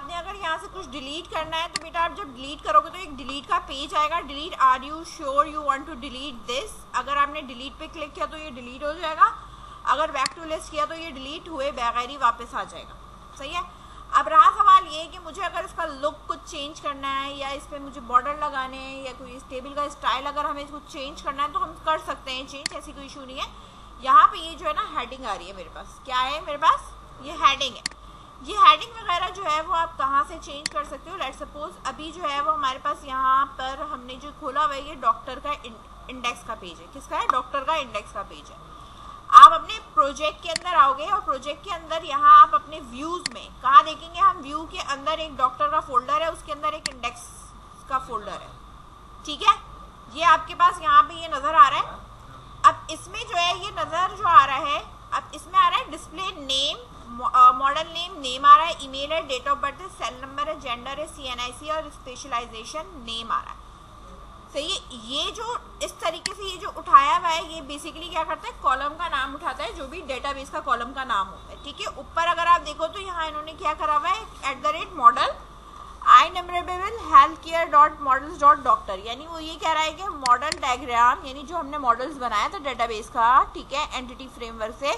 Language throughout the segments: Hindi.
आपने अगर यहाँ से कुछ डिलीट करना है तो बेटा आप जब डिलीट करोगे तो एक डिलीट का पेज आएगा, delete are you sure you want to delete this. अगर आपने डिलीट पे क्लिक किया तो ये डिलीट हो जाएगा, अगर बैक टू लिस्ट किया तो ये डिलीट हुए बगैर ही वापस आ जाएगा। सही है। अब रहा सवाल ये कि मुझे अगर इसका लुक कुछ चेंज करना है या इस पर मुझे बॉर्डर लगाने हैं या कोई इस टेबल का स्टाइल अगर हमें इसको चेंज करना है तो हम कर सकते हैं चेंज, ऐसी कोई इशू नहीं है। यहाँ पे ये जो है ना हेडिंग आ रही है मेरे पास, क्या है मेरे पास, ये हेडिंग है। ये हेडिंग वगैरह जो है वो आप कहाँ से चेंज कर सकते हो। लेट्स सपोज अभी जो है वो हमारे पास यहाँ पर हमने जो खोला हुआ है ये डॉक्टर का इंडेक्स का पेज है। किसका है, डॉक्टर का इंडेक्स का पेज है। आप अपने प्रोजेक्ट के अंदर आओगे और प्रोजेक्ट के अंदर यहाँ आप अपने व्यूज में कहाँ देखेंगे, हम व्यू के अंदर एक डॉक्टर का फोल्डर है, उसके अंदर एक इंडेक्स का फोल्डर है। ठीक है, ये आपके पास यहाँ पे ये नजर आ रहा है। अब इसमें जो है ये नजर जो आ रहा है, अब इसमें आ रहा है डिस्प्ले नेम, मॉडल नेम आ रहा है, ईमेल है, डेट ऑफ बर्थ है, सेल नंबर है, जेंडर है, CNIC और स्पेशलाइजेशन नेम आ रहा है। सही है। ये जो इस तरीके से ये जो उठाया हुआ है ये बेसिकली क्या करता है, कॉलम का नाम उठाता है, जो भी डेटाबेस का कॉलम का नाम होता है। ठीक है, ऊपर अगर आप देखो तो यहाँ इन्होंने क्या करा हुआ है, @model iNumerable healthcare.models.doctor, यानी वो ये कह रहा है कि मॉडल डायग्राम यानी जो हमने मॉडल्स बनाया था डेटाबेस का, ठीक है, एंटिटी फ्रेमवर्क से,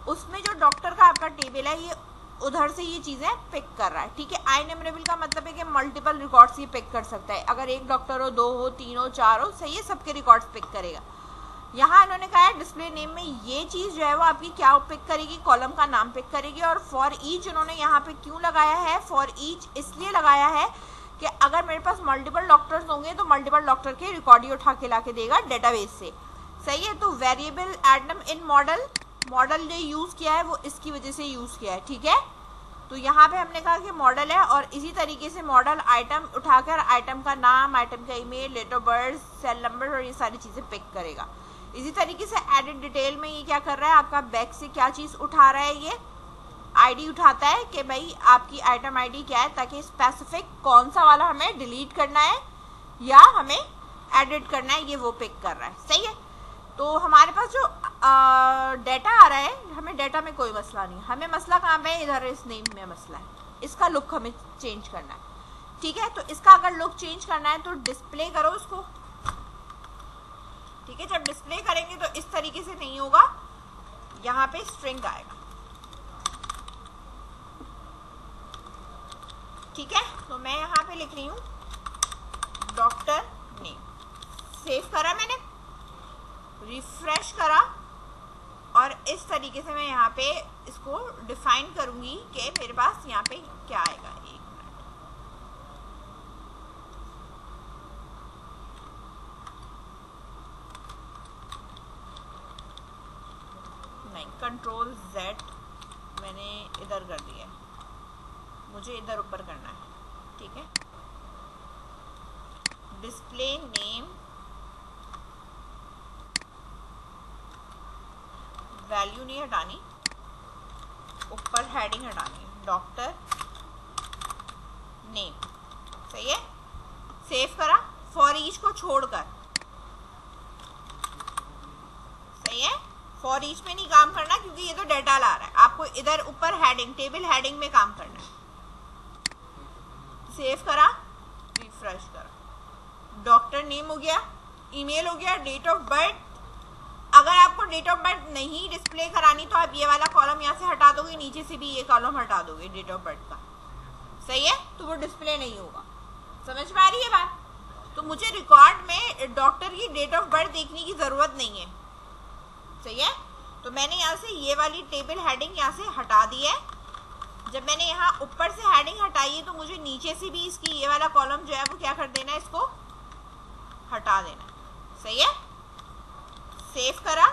उसमें जो डॉक्टर का आपका टेबल है ये उधर से ये चीजें पिक कर रहा है। ठीक है, iNumerable का मतलब है कि मल्टीपल रिकॉर्ड्स ये पिक कर सकता है। अगर एक डॉक्टर हो, 2 हो, 3 हो, 4 हो, सही है, सबके रिकॉर्ड्स पिक करेगा। यहाँ इन्होंने कहा है डिस्प्ले नेम में ये चीज जो है वो आपकी क्या पिक करेगी, कॉलम का नाम पिक करेगी। और फॉर ईच उन्होंने यहाँ पे क्यों लगाया है, फॉर ईच इसलिए लगाया है कि अगर मेरे पास मल्टीपल डॉक्टर्स होंगे तो मल्टीपल डॉक्टर के रिकॉर्ड ही उठा के ला के देगा डेटाबेस से। सही है। तो वेरिएबल एडम इन मॉडल जो यूज किया है वो इसकी वजह से यूज किया है। ठीक है, तो यहाँ पे हमने कहा कि मॉडल है और इसी तरीके से मॉडल आइटम उठाकर आइटम का नाम, आइटम का email, date of birth, cell number और ये सारी चीजें पिक करेगा। इसी तरीके से एडिट डिटेल में ये क्या कर रहा है, आपका बैक से क्या चीज उठा रहा है, ये आईडी उठाता है कि भाई आपकी आइटम आईडी क्या है, ताकि स्पेसिफिक कौन सा वाला हमें डिलीट करना है या हमें एडिट करना है ये वो पिक कर रहा है। सही है। तो हमारे पास जो डेटा आ रहा है, हमें डेटा में कोई मसला नहीं, हमें मसला कहाँ पे है, इधर इस नेम में मसला है, इसका लुक हमें चेंज करना है। ठीक है, तो इसका अगर लुक चेंज करना है तो डिस्प्ले करो उसको। ठीक है, जब डिस्प्ले करेंगे तो इस तरीके से नहीं होगा, यहाँ पे स्ट्रिंग आएगा। ठीक है, तो मैं यहाँ पे लिख रही हूँ डॉक्टर नेम, सेव करा मैंने, रिफ्रेश करा और इस तरीके से मैं यहाँ पे इसको डिफाइन करूंगी कि मेरे पास यहाँ पे क्या आएगा। एक मिनट, नहीं, Ctrl Z मैंने इधर कर दिया है, मुझे इधर ऊपर करना है। ठीक है, डिस्प्ले नेम, वैल्यू नहीं हटानी, ऊपर हेडिंग हटानी है, डॉक्टर नेम। सही है, सेव करा, फॉर ईच को छोड़कर। सही है, फॉर ईच में नहीं काम करना क्योंकि ये तो डेटा ला रहा है, आपको इधर ऊपर हेडिंग, टेबल हेडिंग में काम करना है। सेव करा, रिफ्रेश करा, डॉक्टर नेम हो गया, ईमेल हो गया, डेट ऑफ बर्थ। अगर आपको डेट ऑफ बर्थ नहीं डिस्प्ले करानी तो आप ये वाला कॉलम यहाँ से हटा दोगे, नीचे से भी ये कॉलम हटा दोगे डेट ऑफ बर्थ का। सही है, तो वो डिस्प्ले नहीं होगा। समझ में आ रही है बात। तो मुझे रिकॉर्ड में डॉक्टर की डेट ऑफ बर्थ देखने की जरूरत नहीं है। सही है, तो मैंने यहाँ से ये वाली टेबल हेडिंग यहाँ से हटा दी है। जब मैंने यहाँ ऊपर से हेडिंग हटाई है तो मुझे नीचे से भी इसकी ये वाला कॉलम जो है वो क्या कर देना है, इसको हटा देना। सही है, सेव करा,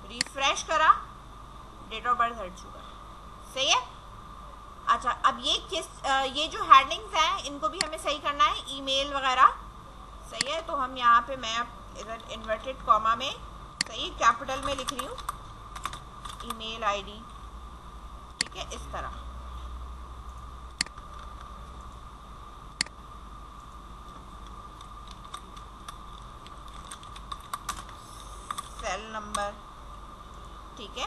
रिफ्रेश करा, डेट ऑफ बर्थ हट चुका। सही है। अच्छा, अब ये जो हेडिंग्स हैं इनको भी हमें सही करना है, ईमेल वगैरह। सही है, तो हम यहाँ पे मैं इधर इन्वर्टेड कॉमा में, सही, कैपिटल में लिख रही हूँ ईमेल आईडी। ठीक है, इस तरह। Cell number. ठीक है,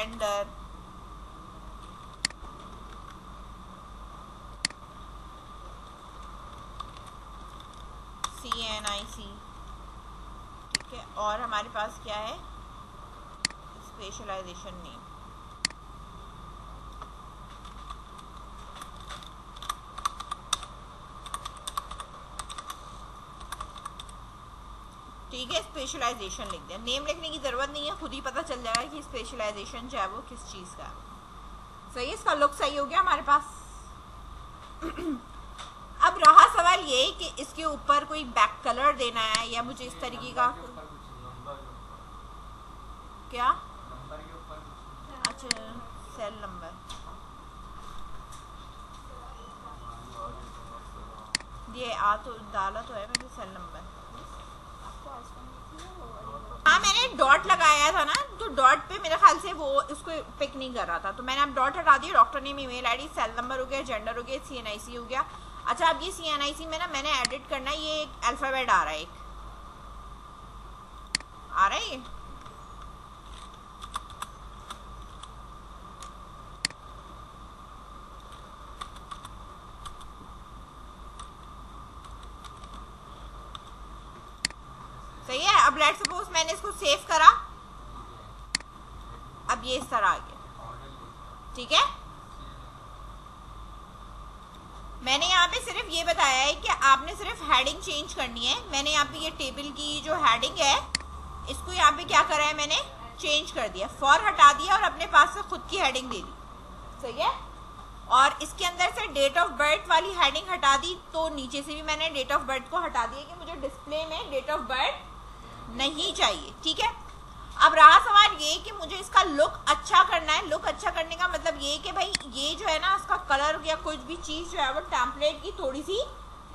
कैलेंडर, CNIC, ठीक है। और हमारे पास क्या है, स्पेशलाइजेशन नेम, ठीक है। स्पेशलाइजेशन लिख दें, नेम लिखने की जरूरत नहीं है, खुद ही पता चल जाएगा कि स्पेशलाइजेशन जो है वो किस चीज का। सही है, इसका लुक सही हो गया हमारे पास। अब रहा सवाल ये कि इसके ऊपर कोई बैक कलर देना है या मुझे इस तरीके का क्या, अच्छा सेल नंबर, ये आ तो डाला तो है मैंने सेल नंबर। हाँ मैंने डॉट लगाया था ना, तो डॉट पे मेरे ख्याल से वो उसको पिक नहीं कर रहा था, तो मैंने अब डॉट हटा दिया। Doctor name, email ID, cell number हो गया, जेंडर हो गया, CNIC हो गया। अच्छा अब ये CNIC में ना मैंने एडिट करना है, ये एक अल्फाबेट आ रहा है, एक आ रहा है ये, सही है। अब लेट्स सपोज मैंने इसको सेव करा, अब ये इस तरह आ गया, ठीक है। मैंने यहाँ पे सिर्फ ये बताया है कि आपने सिर्फ हेडिंग चेंज करनी है। मैंने यहाँ पे ये टेबल की जो हेडिंग है इसको यहाँ पे क्या करा है, मैंने चेंज कर दिया, फॉर हटा दिया और अपने पास से खुद की हेडिंग दे दी, सही है। और इसके अंदर से डेट ऑफ बर्थ वाली हेडिंग हटा दी, तो नीचे से भी मैंने डेट ऑफ बर्थ को हटा दिया कि मुझे डिस्प्ले में डेट ऑफ बर्थ नहीं चाहिए, ठीक है। अब रहा सवाल ये कि मुझे इसका लुक अच्छा करना है। लुक अच्छा करने का मतलब ये कि भाई ये जो है ना इसका कलर या कुछ भी चीज जो है वो टेम्पलेट की थोड़ी सी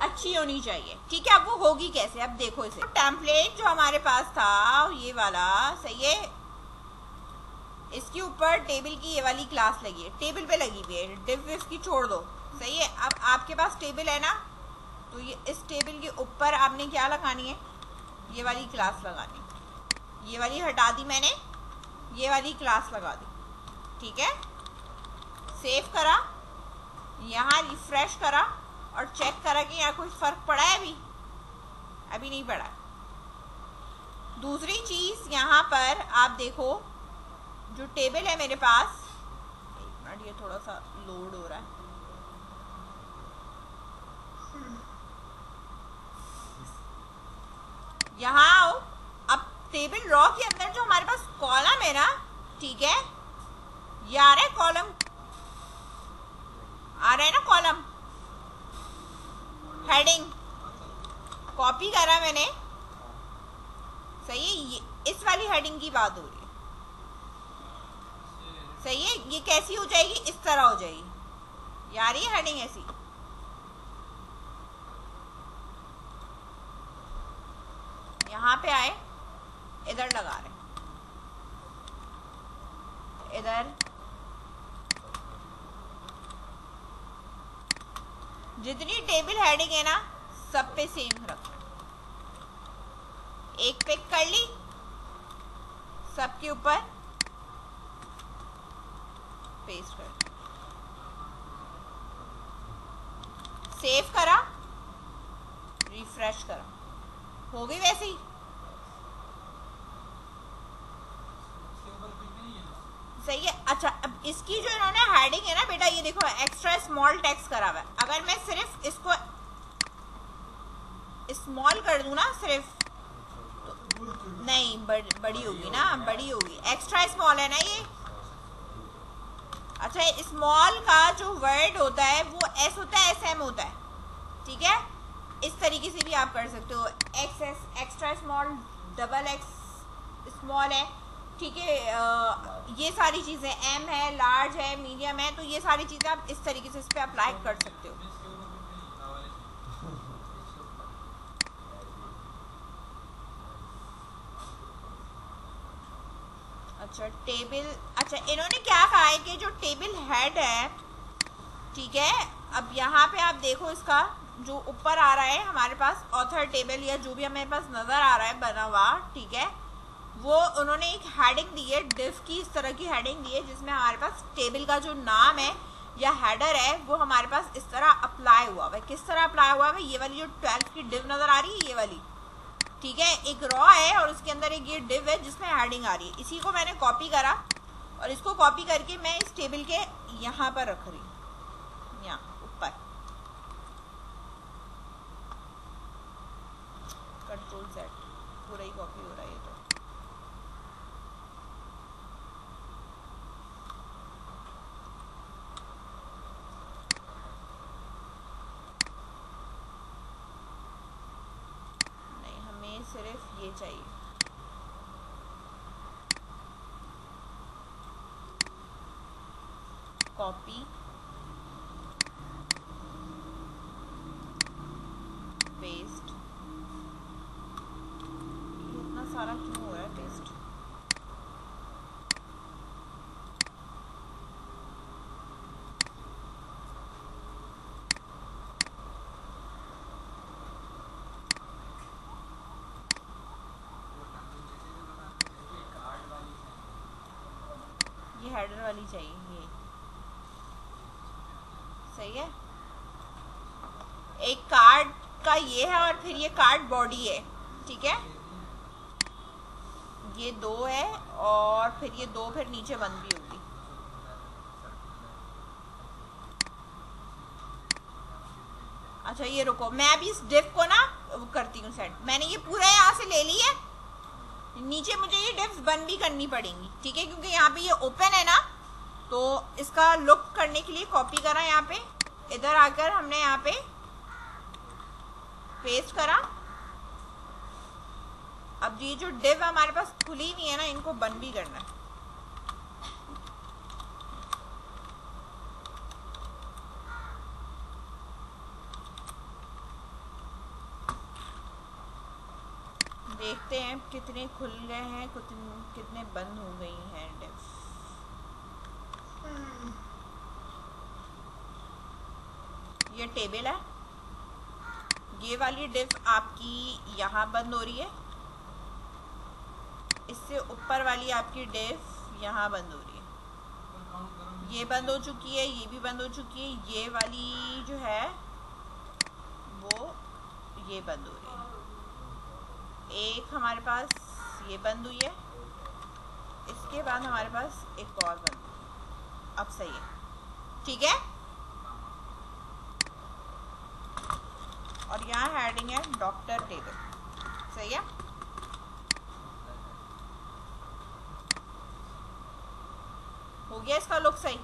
अच्छी होनी चाहिए, ठीक है। अब वो होगी कैसे, अब देखो इसे, टेम्पलेट जो हमारे पास था ये वाला, सही है, इसके ऊपर टेबल की ये वाली क्लास लगी है, टेबल पे लगी हुई है, डिव इसकी छोड़ दो, सही है। अब आपके पास टेबल है ना, तो ये इस टेबल के ऊपर आपने क्या लगानी है, ये वाली क्लास लगानी, ये वाली हटा दी मैंने, ये वाली क्लास लगा दी, ठीक है। सेव करा, यहाँ रिफ्रेश करा और चेक करा कि यहाँ कोई फर्क पड़ा है, अभी नहीं पड़ा। दूसरी चीज यहाँ पर आप देखो, जो टेबल है मेरे पास, एक मिनट ये थोड़ा सा लोड हो रहा है, यहाँ आओ। अब टेबल रॉ के अंदर जो हमारे पास कॉलम है ना, ठीक है, ये आ रहा है कॉलम, आ रहा है ना कॉलम, हेडिंग कॉपी करा मैंने, सही है। ये इस वाली हेडिंग की बात हो रही है, सही है। ये कैसी हो जाएगी, इस तरह हो जाएगी यार, ये हेडिंग ऐसी, यहाँ पे आए, इधर लगा रहे, इधर जितनी टेबल हेडिंग है ना सब पे सेम रखो, एक पिक कर ली, सबके ऊपर पेस्ट कर, सेव करा, रिफ्रेश करा, हो गई वैसे ही, सही है। अच्छा अब इसकी जो इन्होंने हेडिंग है ना बेटा, ये देखो एक्स्ट्रा स्मॉल टेक्स्ट करा हुआ है, अगर मैं सिर्फ इसको स्मॉल कर दूं ना सिर्फ, तो नहीं बड़ी होगी ना, बड़ी होगी, एक्स्ट्रा स्मॉल है ना ये। अच्छा स्मॉल का जो वर्ड होता है वो एस होता है, SM होता है, ठीक है। इस तरीके से भी आप कर सकते हो, XS extra small, double X small है, ठीक है। ये सारी चीज़ें M है, लार्ज है, मीडियम है, तो ये सारी चीज़ें आप इस तरीके से इस पर अप्लाई कर सकते हो। अच्छा टेबल, अच्छा इन्होंने क्या कहा है कि जो टेबल हेड है, ठीक है, अब यहाँ पे आप देखो इसका जो ऊपर आ रहा है हमारे पास ऑथर टेबल या जो भी हमारे पास नजर आ रहा है बना हुआ, ठीक है, वो उन्होंने एक हेडिंग दी है डिव की, इस तरह की हेडिंग दी है जिसमें हमारे पास टेबल का जो नाम है या हेडर है वो हमारे पास इस तरह अप्लाई हुआ है। किस तरह अप्लाई हुआ है? ये वाली जो 12 की डिव नजर आ रही है, ये वाली, ठीक है, एक रॉ है और उसके अंदर एक ये डिव है जिसमें हेडिंग आ रही है। इसी को मैंने कॉपी करा और इसको कॉपी करके मैं इस टेबल के यहाँ पर रख रही हूँ, यहाँ ऊपर, कंट्रोल Z, पूरा ही कॉपी हो रहा है ये तो। नहीं, हमें सिर्फ ये चाहिए, कॉपी पेस्ट। इतना सारा क्यों हो रहा है पेस्ट? ये हेडर वाली चाहिए, ये सही है। एक कार्ड का ये है और फिर ये कार्ड बॉडी है, ठीक है, ये 2 है और फिर ये 2 फिर नीचे बंद भी होगी। अच्छा ये रुको, मैं अभी इस डिव को ना करती हूँ सेट। मैंने ये पूरा यहाँ से ले ली है, नीचे मुझे ये डिव्स बंद भी करनी पड़ेंगी, ठीक है, क्योंकि यहाँ पे ये ओपन है ना, तो इसका लुक करने के लिए कॉपी करा, यहाँ पे इधर आकर हमने यहाँ पे पेस्ट करा। अब ये जो डिव हमारे पास खुली हुई है ना, इनको बंद भी करना है। देखते हैं कितने खुल गए हैं, कितने बंद हो गई हैं डिव। ये टेबल है, ये वाली डिव आपकी यहाँ बंद हो रही है, इससे ऊपर वाली आपकी डिव यहाँ बंद हो रही है, ये बंद हो चुकी है, ये भी बंद हो चुकी है, ये वाली जो है वो ये बंद हो रही है, एक हमारे पास ये बंद हुई है, इसके बाद हमारे पास एक और बंद हुई। अब सही है, ठीक है। और यहाँ हेडिंग है डॉक्टर टेबल, सही है। हो गया इसका लुक सही।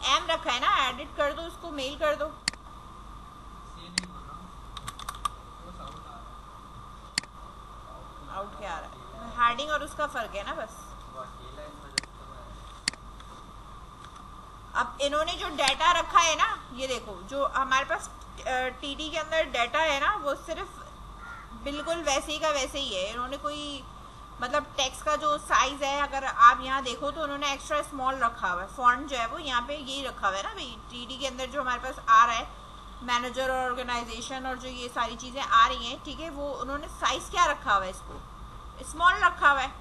एम रखा है ना, एडिट कर दो उसको, मेल कर दो। आउट क्या आ रहा है? हेडिंग और उसका फर्क है ना बस। अब इन्होंने जो डाटा रखा है ना, ये देखो, जो हमारे पास टीडी के अंदर डाटा है ना, वो सिर्फ बिल्कुल वैसे ही का वैसे ही है। इन्होंने कोई मतलब टेक्स्ट का जो साइज है, अगर आप यहाँ देखो तो उन्होंने एक्स्ट्रा स्मॉल रखा हुआ है, फॉन्ट जो है वो यहाँ पे यही रखा हुआ है ना भाई। टीडी के अंदर जो हमारे पास आ रहा है मैनेजर और ऑर्गेनाइजेशन और जो ये सारी चीजें आ रही हैं, ठीक है, वो उन्होंने साइज क्या रखा हुआ है, इसको स्मॉल रखा हुआ है।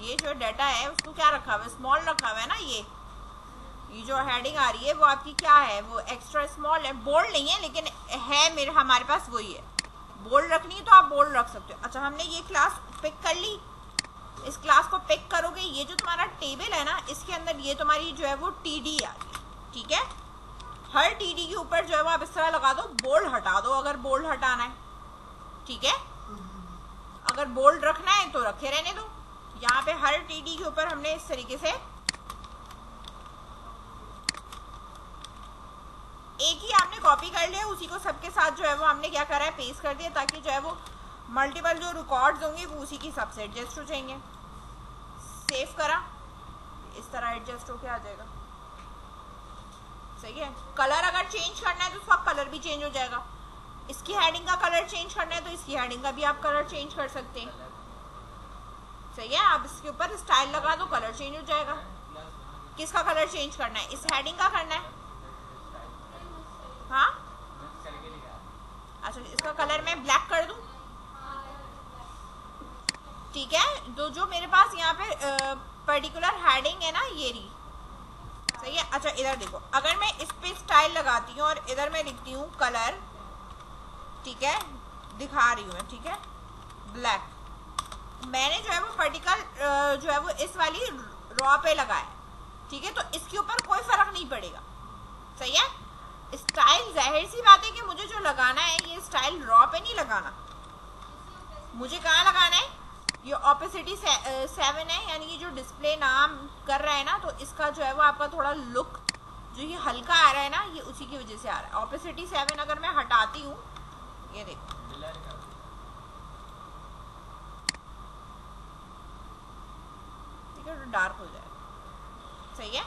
ये जो डाटा है उसको क्या रखा हुआ है, स्मॉल रखा हुआ है ना। ये जो हेडिंग आ रही है वो आपकी क्या है, वो एक्स्ट्रा स्मॉल है, बोल्ड नहीं है, लेकिन है मेरे हमारे पास वही है। बोल्ड रखनी है तो आप बोल्ड रख सकते हो। अच्छा, हमने ये क्लास पिक कर ली, इस क्लास को पिक करोगे, ये जो तुम्हारा टेबल है ना, इसके अंदर ये तुम्हारी जो है वो टीडी आ रही है, ठीक है। हर टीडी के ऊपर जो है वो आप इस तरह लगा दो, बोल्ड हटा दो अगर बोल्ड हटाना है, ठीक है। अगर बोल्ड रखना है तो रखे रहने दो। यहाँ पे हर टीडी के ऊपर हमने इस तरीके से एक ही आपने कॉपी कर लिया, उसी को सबके साथ जो है वो हमने क्या करा है, पेस्ट कर दिया, ताकि जो है वो मल्टीपल जो रिकॉर्ड्स होंगे वो उसी के हिसाब से एडजस्ट हो जाएंगे। सेव करा, इस तरह एडजस्ट होके आ जाएगा, सही है। कलर अगर चेंज करना है तो उसका कलर भी चेंज हो जाएगा। इसकी हेडिंग का कलर चेंज करना है तो इसकी हेडिंग का भी आप कलर चेंज कर सकते हैं, सही है। आप इसके ऊपर स्टाइल लगा दो, कलर चेंज हो जाएगा। किसका कलर चेंज करना है, इस हेडिंग का करना है, हाँ पर्टिकुलर हेडिंग है ना ये रही, सही है। अच्छा इधर देखो, अगर मैं इस पे स्टाइल लगाती हूँ और इधर मैं लिखती हूँ कलर, ठीक है, दिखा रही हूँ मैं, ठीक है, ब्लैक, मैंने जो है वो पर्टिकुलर जो है वो इस वाली रॉ पे लगाया, ठीक है, तो इसके ऊपर कोई फर्क नहीं पड़ेगा, सही है। स्टाइल जाहिर सी बात है कि मुझे जो लगाना है ये स्टाइल रॉ पे नहीं लगाना, मुझे कहाँ लगाना है, ये ऑपेसिटी 7 है, यानी कि जो डिस्प्ले नाम कर रहा है ना, तो इसका जो है वो आपका थोड़ा लुक जो ये हल्का आ रहा है ना, ये उसी की वजह से आ रहा है। ऑपेसिटी 7 अगर मैं हटाती हूँ, ये देखो, ठीक है, तो डार्क हो जाएगा, सही है।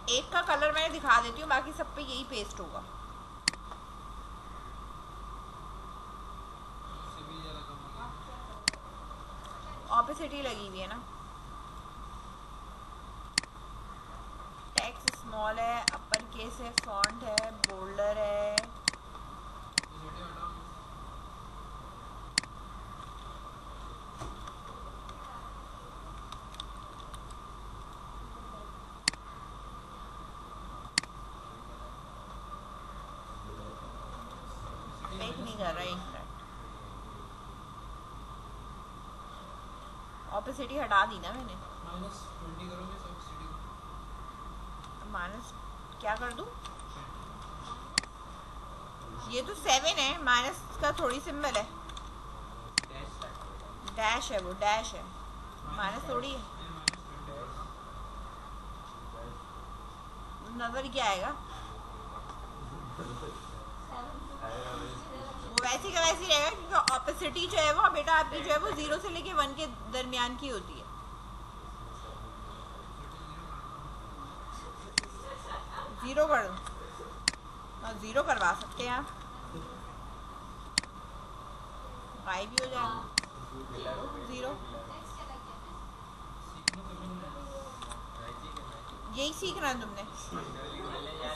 एक का कलर मैंने दिखा देती हूँ, बाकी सब पे यही पेस्ट होगा। ऑपेसिटी लगी हुई है ना, टेक्स्ट स्मॉल है, अपर केस है, फॉन्ट है, बोल्डर है, नहीं कर रहा है, एक मिनट, ऑपेसिटी हटा दी ना मैंने, -20 करोगे तो माइनस क्या कर दूं, ये तो 7 है, माइनस का थोड़ी सिंबल है, डैश है, वो डैश है, माइनस थोड़ी है, नजर क्या आएगा, वो वैसी का वैसी रहेगा, क्योंकि ऑपेसिटी जो है वो बेटा आपकी जो है वो 0 से लेके 1 के दरमियान की होती है। 0 कर दो, 0 करवा सकते हैं आप, गायब भी हो जाएगा 0, यही सीखना है तुमने,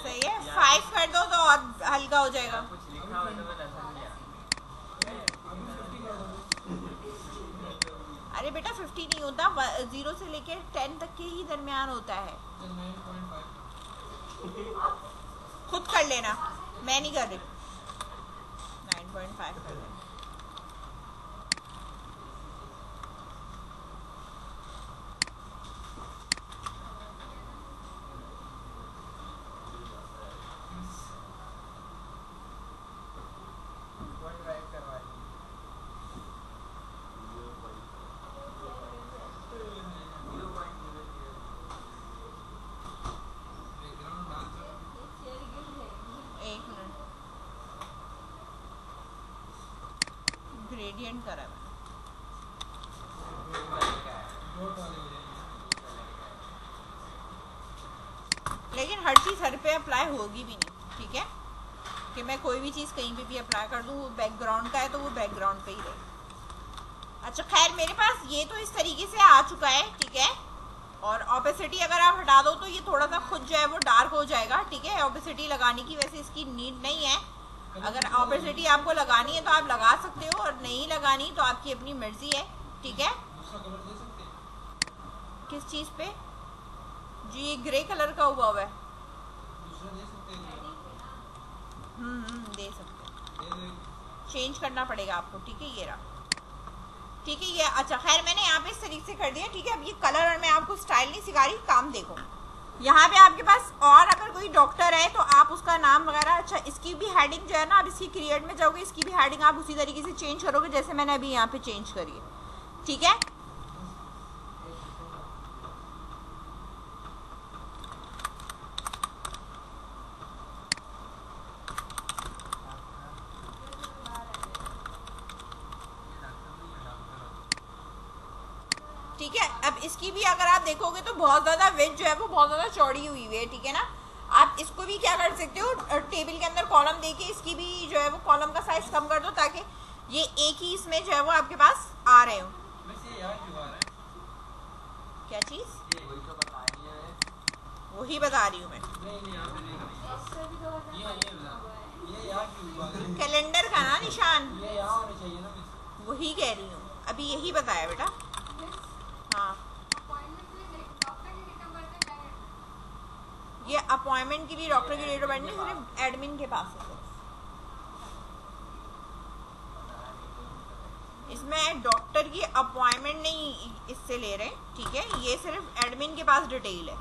सही है। 5 कर दो तो और हल्का हो जाएगा, अरे बेटा 50 नहीं होता, 0 से लेके 10 तक के ही दरमियान होता है, खुद कर लेना, मैं नहीं कर रही, 9.5 कर लेना। ग्रेडियंट करा मैंने, लेकिन हर चीज़ हर पे अप्लाई होगी भी नहीं, ठीक है, कि मैं कोई भी चीज़ कहीं पे भी अप्लाई कर दूँ, वो बैकग्राउंड का है तो वो बैकग्राउंड पे ही रहे। अच्छा खैर, मेरे पास ये तो इस तरीके से आ चुका है, ठीक है, और ऑपेसिटी अगर आप हटा दो तो ये थोड़ा सा खुद जो है वो डार्क हो जाएगा, ठीक है। ऑपेसिटी लगाने की वैसे इसकी नीड नहीं है, अगर ऑपेसिटी आपको लगानी है तो आप लगा सकते हो, और नहीं लगानी तो आपकी अपनी मर्जी है, ठीक है। किस चीज़ पे जी, ये ग्रे कलर का हुआ है, दे सकते हैं, चेंज करना पड़ेगा आपको, ठीक है, ये रहा, ठीक है ये। अच्छा खैर, मैंने यहाँ पे इस तरीके से कर दिया, ठीक है। अब ये कलर और मैं आपको स्टाइल नहीं सिखा रही, काम देखो, यहाँ पे आपके पास और अगर कोई डॉक्टर है तो आप उसका नाम वगैरह, अच्छा इसकी भी हेडिंग जो है ना, आप इसकी क्रिएट में जाओगे, इसकी भी हेडिंग आप उसी तरीके से चेंज करोगे जैसे मैंने अभी यहाँ पे चेंज करी है, ठीक है। ठीक है, अब इसकी भी अगर आप देखोगे तो बहुत ज़्यादा विड्थ जो है वो बहुत ज़्यादा चौड़ी हुई है, ठीक है ना। आप इसको भी क्या कर सकते हो, टेबल के अंदर कॉलम देके इसकी भी जो है वो कॉलम का साइज कम कर दो, ताकि ये एक ही इसमें जो है वो आपके पास आ रहे हो। क्या चीज़, वही बता रही हूँ मैं, कैलेंडर का ना निशान, ये यहाँ होना चाहिए ना, वही कह रही हूँ, अभी यही बताया बेटा। हाँ, ये अपॉइंटमेंट के लिए डॉक्टर की डेट ऑफ बर्थ नहीं, सिर्फ एडमिन के पास है। इसमें डॉक्टर की अपॉइंटमेंट नहीं इससे ले रहे, ठीक है, ये सिर्फ एडमिन के पास डिटेल है,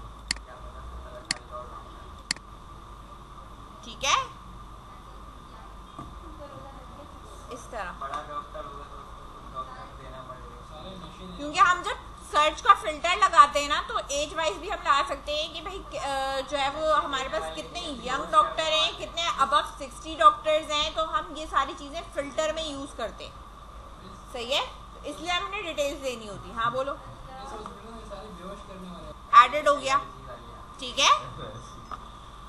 ठीक है, इस तरह। क्योंकि हम जब सर्च का फिल्टर लगाते हैं ना, तो एज वाइज भी हम लगा सकते हैं कि भाई जो है वो हमारे पास कितने यंग डॉक्टर हैं, कितने अबव 60 डॉक्टर्स हैं, तो हम ये सारी चीज़ें फिल्टर में यूज़ करते हैं, सही है, इसलिए हमें डिटेल्स देनी होती। हाँ बोलो। एडेड हो गया, ठीक है,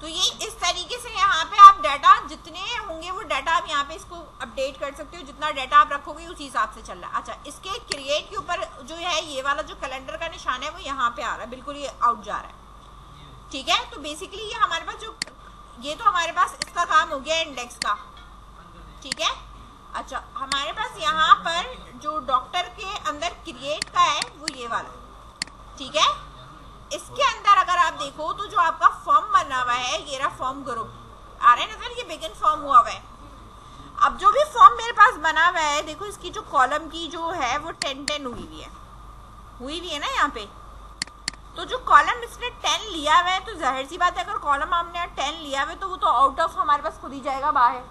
तो ये इस तरीके से यहाँ पे आप डाटा जितने होंगे वो डाटा आप यहाँ पे इसको अपडेट कर सकते हो, जितना डाटा आप रखोगे उसी हिसाब से चल रहा है। अच्छा, इसके क्रिएट के ऊपर जो है ये वाला जो कैलेंडर का निशान है वो यहाँ पे आ रहा है, बिल्कुल ये आउट जा रहा है, ठीक है। तो बेसिकली ये हमारे पास जो ये तो हमारे पास इसका काम हो गया इंडेक्स का, ठीक है। अच्छा, हमारे पास यहाँ पर जो डॉक्टर के अंदर क्रिएट का है वो ये वाला, ठीक है। इसके अंदर अगर आप देखो तो जो आपका फॉर्म बना हुआ है, ये रहा फॉर्म ग्रुप, आ रहा है नजर, ये बिगिन फॉर्म हुआ हुआ है। अब जो भी फॉर्म मेरे पास बना हुआ है, देखो इसकी जो कॉलम की जो है वो 10-10 हुई हुई है ना यहाँ पे। तो जो कॉलम इसने 10 लिया हुआ है, तो जाहिर सी बात है अगर कॉलम हमने 10 लिया हुआ है तो वो तो आउट ऑफ हमारे पास खुद ही जाएगा बाहर,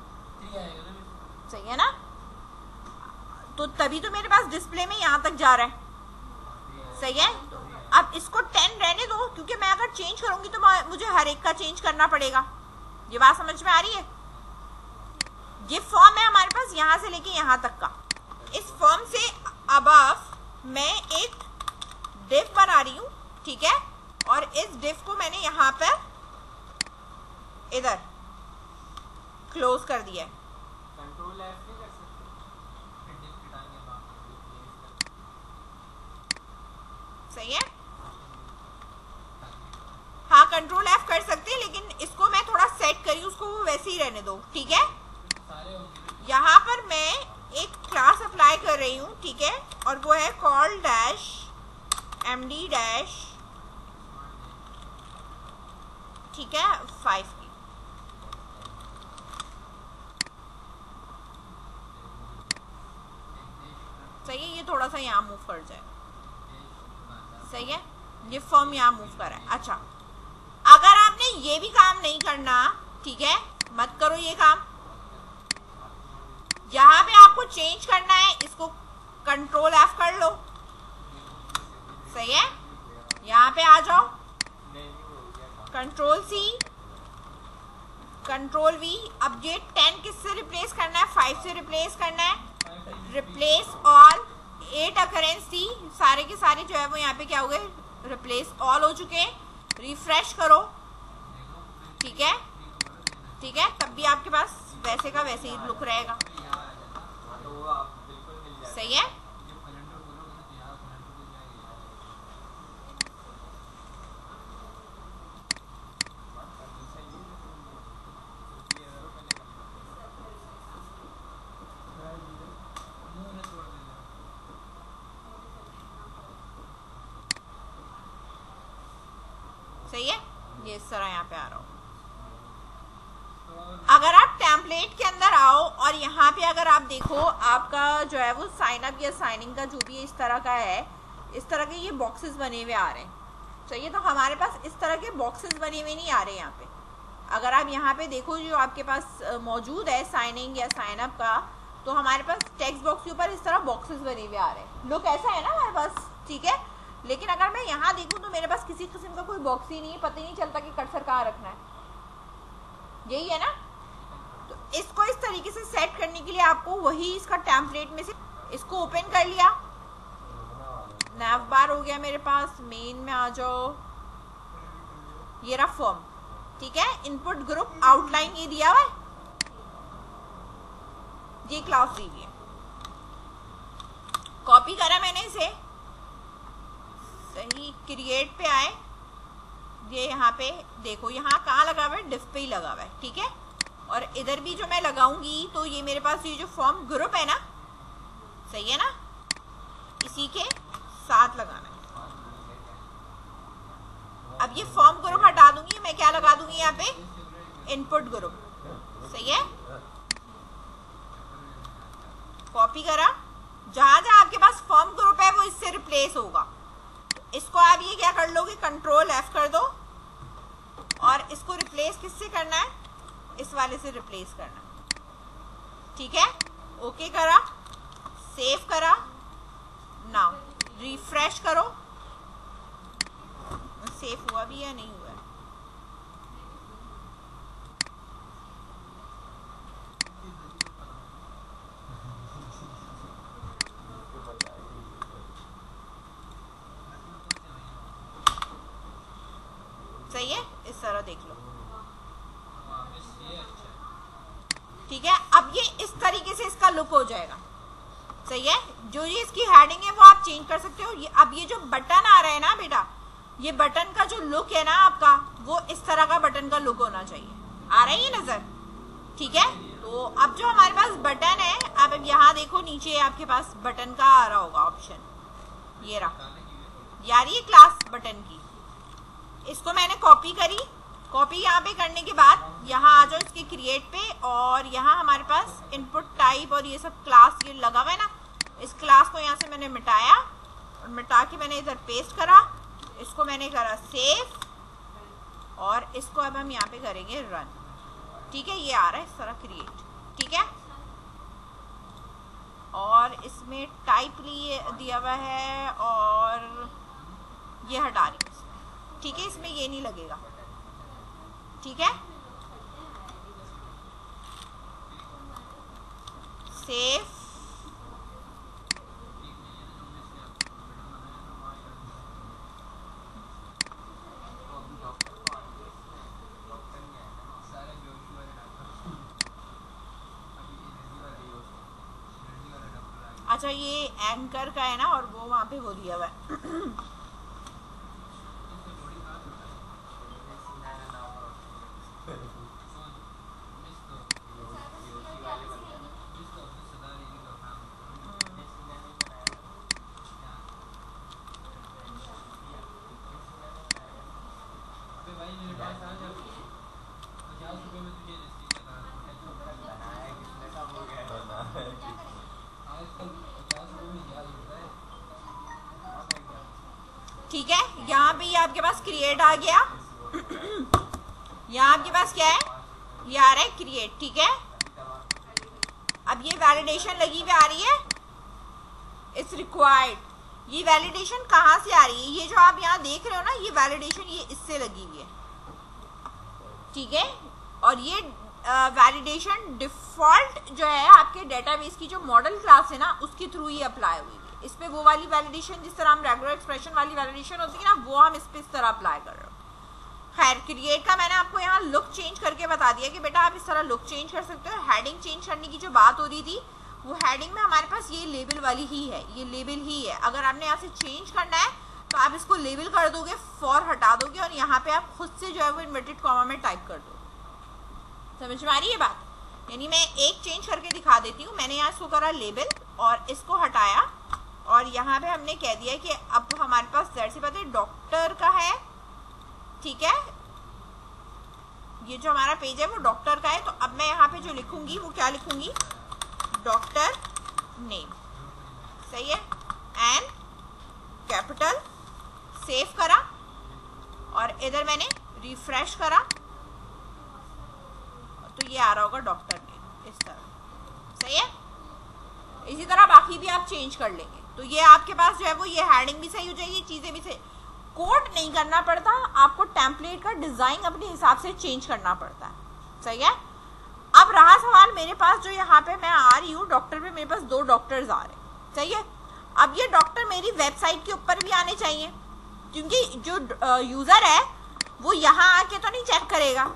सही है ना। तो तभी तो मेरे पास डिस्प्ले में यहाँ तक जा रहा है, सही है। अब इसको 10 रहने दो, क्योंकि मैं अगर चेंज करूंगी तो मुझे हर एक का चेंज करना पड़ेगा। ये बात समझ में आ रही है। ये फॉर्म है हमारे पास यहाँ से लेके यहाँ तक का। इस फॉर्म से अबव मैं एक डिव बना रही हूँ, ठीक है, और इस डिव को मैंने यहाँ पर इधर क्लोज कर दिया है। कंट्रोल एफ नहीं कर सकते, सही है। हाँ, कंट्रोल एफ कर सकते हैं, लेकिन इसको मैं थोड़ा सेट करी, उसको वो वैसे ही रहने दो, ठीक है। यहाँ पर मैं एक क्लास अप्लाई कर रही हूँ, ठीक है, और वो है कॉल डैश एमडी डैश, ठीक है, 5 की। सही है, ये थोड़ा सा यहाँ मूव कर जाए, सही है, ये फॉर्म यहाँ मूव कर रहा है। अच्छा, अगर आपने ये भी काम नहीं करना, ठीक है, मत करो ये काम। यहाँ पे आपको चेंज करना है, इसको कंट्रोल एफ कर लो, सही है, यहाँ पे आ जाओ, कंट्रोल सी, कंट्रोल वी। अब ये 10 किससे रिप्लेस करना है? 5 से रिप्लेस करना है। रिप्लेस ऑल, 8 अकरेंस थी, सारे के सारे जो है वो यहाँ पे क्या हो गए, रिप्लेस ऑल हो चुके हैं। रिफ्रेश करो, ठीक है, ठीक है, तब भी आपके पास वैसे का वैसे ही लुक रहेगा, सही है। सही है, ये इस तरह यहाँ पे आ रहा हो। अगर आप टेम्पलेट के अंदर आओ और यहाँ पे अगर आप देखो, आपका जो है वो साइन अप या साइनिंग का जो भी इस तरह का है, इस तरह के ये बॉक्सेस बने हुए आ रहे हैं, चाहिए। तो हमारे पास इस तरह के बॉक्सेस बने हुए नहीं आ रहे यहाँ पे। अगर आप यहाँ पे देखो जो आपके पास मौजूद है साइनिंग या साइन अप का, तो हमारे पास टेक्स्ट बॉक्स के ऊपर इस तरह बॉक्सेस बने हुए आ रहे हैं। लुक ऐसा है ना हमारे पास, ठीक है। लेकिन अगर मैं यहाँ देखूँ तो मेरे पास किसी किस्म का कोई बॉक्स ही नहीं है, पता ही नहीं चलता कि कर्सर कहाँ रखना है, यही है ना। तो इसको इस तरीके से सेट करने के लिए आपको वही इसका टेम्पलेट में से इसको ओपन कर लिया, नैव बार हो गया मेरे पास, मेन में आ जाओ, ये रहा फॉर्म, ठीक है। इनपुट ग्रुप आउटलाइन ये दिया हुआ है, ये क्लास दी हुई है, कॉपी करा मैंने इसे, सही, क्रिएट पे आए, ये यहाँ पे देखो, यहाँ कहाँ लगा हुआ है, डिफ पे ही लगा हुआ है, ठीक है। और इधर भी जो मैं लगाऊंगी तो ये मेरे पास ये जो फॉर्म ग्रुप है ना, सही है ना, इसी के साथ लगाना है। अब ये फॉर्म ग्रुप हटा दूंगी, मैं क्या लगा दूंगी यहाँ पे, इनपुट ग्रुप, सही है। कॉपी करा, जहां जहां आपके पास फॉर्म ग्रुप है वो इससे रिप्लेस होगा। इसको आप ये क्या कर लोगे, कंट्रोल F कर दो और इसको रिप्लेस किससे करना है, इस वाले से रिप्लेस करना है, ठीक है। ओके करा, सेव करा, नाउ रिफ्रेश करो, सेव हुआ भी या नहीं हुआ है। सही है, इस तरह देख लो, ठीक है। अब ये इस तरीके से इसका लुक हो जाएगा, सही है। जो ये इसकी हेडिंग है वो आप चेंज कर सकते हो। अब ये जो बटन आ रहा है ना बेटा, ये बटन का जो लुक है ना आपका, वो इस तरह का बटन का लुक होना चाहिए। आ रहा है ये नजर, ठीक है। तो अब जो हमारे पास बटन है, अब यहाँ देखो नीचे आपके पास बटन का आ रहा होगा ऑप्शन, ये रहा यार, ये क्लास बटन की। इसको मैंने कॉपी करी, कॉपी यहाँ पे करने के बाद यहाँ आ जाओ इसके क्रिएट पे, और यहाँ हमारे पास इनपुट टाइप और ये सब क्लास ये लगा हुआ है ना, इस क्लास को यहाँ से मैंने मिटाया और मिटा के मैंने इधर पेस्ट करा, इसको मैंने करा सेव, और इसको अब हम यहाँ पे करेंगे रन, ठीक है। ये आ रहा है इस तरह क्रिएट, ठीक है। और इसमें टाइप दिया हुआ है और ये हटा रही हूँ, ठीक है। इसमें ये नहीं लगेगा, ठीक है। सेव, अच्छा ये एंकर का है ना, और वो वहां पे हो दिया हुआ है। ठीक है, यहाँ पे ये आपके पास क्रिएट आ गया। यहाँ आपके पास क्या है, ये आ रहा है क्रिएट, ठीक है। अब ये वैलिडेशन लगी हुई आ रही है, इट्स रिक्वायर्ड। ये वैलिडेशन कहाँ से आ रही है, ये जो आप यहाँ देख रहे हो ना, ये वैलिडेशन ये इससे लगी हुई है, ठीक है। और ये वैलिडेशन डिफॉल्ट जो है आपके डेटाबेस की जो मॉडल क्लास है ना, उसके थ्रू ही अप्लाई हुई है। इस पे वो वाली वैलिडेशन, जिस तरह हम रेगुलर एक्सप्रेशन वाली वैलिडेशन होती है ना, वो हम इस पे इस तरह अप्लाई कर रहे हो। खैर, क्रिएट का मैंने आपको यहाँ लुक चेंज करके बता दिया कि बेटा आप इस तरह लुक चेंज कर सकते हो। हेडिंग चेंज करने की जो बात हो रही थी, वो हेडिंग में हमारे पास ये लेबल वाली ही है, ये लेबल ही है। अगर आपने यहाँ से चेंज करना है तो आप इसको लेबल कर दोगे, फॉर हटा दोगे, और यहाँ पे आप खुद से जो है वो इन्वर्टेड कॉमा में टाइप कर दो। समझ में आ रही है बात? यानी मैं एक चेंज करके दिखा देती हूँ। मैंने यहाँ इसको करा लेबल और इसको हटाया, और यहाँ पे हमने कह दिया कि अब हमारे पास जैसे सी बात है डॉक्टर का है, ठीक है। ये जो हमारा पेज है वो डॉक्टर का है, तो अब मैं यहाँ पे जो लिखूंगी वो क्या लिखूंगी, डॉक्टर नेम, सही है, एंड कैपिटल। सेव करा और इधर मैंने रिफ्रेश करा, तो ये आ रहा होगा डॉक्टर नेम इस तरह, सही है। इसी तरह बाकी भी आप चेंज कर लेंगे, तो ये आपके पास जो है वो ये हेडिंग भी सही हो जाएगी, चीजें भी सही। कोड नहीं करना पड़ता आपको, टेम्पलेट का डिजाइन अपने हिसाब से चेंज करना पड़ता है, सही है। अब रहा सवाल मेरे पास जो यहाँ पे मैं आ रही हूँ डॉक्टर पे, मेरे पास 2 डॉक्टर्स आ रहे हैं, सही है। अब ये डॉक्टर मेरी वेबसाइट के ऊपर भी आने चाहिए, क्योंकि जो यूजर है वो यहाँ आके तो नहीं चेक करेगा,